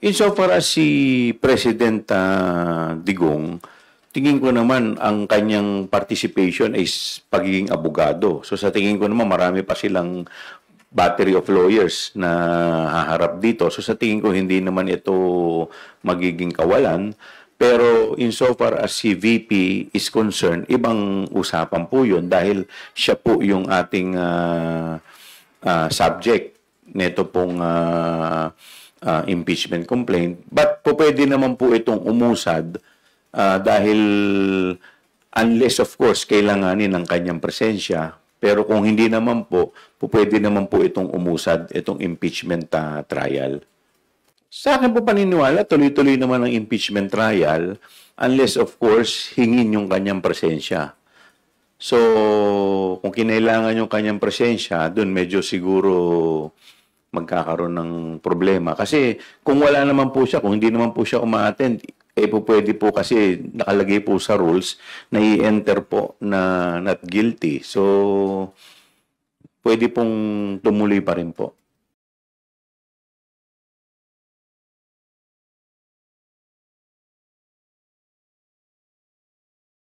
Insofar as si President Digong, tingin ko naman ang kanyang participation is pagiging abogado. So sa tingin ko naman marami pa silang battery of lawyers na haharap dito. So sa tingin ko hindi naman ito magiging kawalan. Pero insofar as si VP is concerned, ibang usapan po yun dahil siya po yung ating subject nito pong impeachment complaint. But po pwede naman po itong umusad dahil unless of course kailanganin ng kanyang presensya. Pero kung hindi naman po, pwede naman po itong umusad, itong impeachment trial. Sa akin po paniniwala, tuloy-tuloy naman ang impeachment trial unless of course hingin yung kanyang presensya. So, kung kinailangan yung kanyang presensya, dun medyo siguro magkakaroon ng problema. Kasi kung wala naman po siya, kung hindi naman po siya uma-attend, pwede po kasi nakalagay po sa rules na i-enter po na not guilty. So, pwede pong tumuloy pa rin po.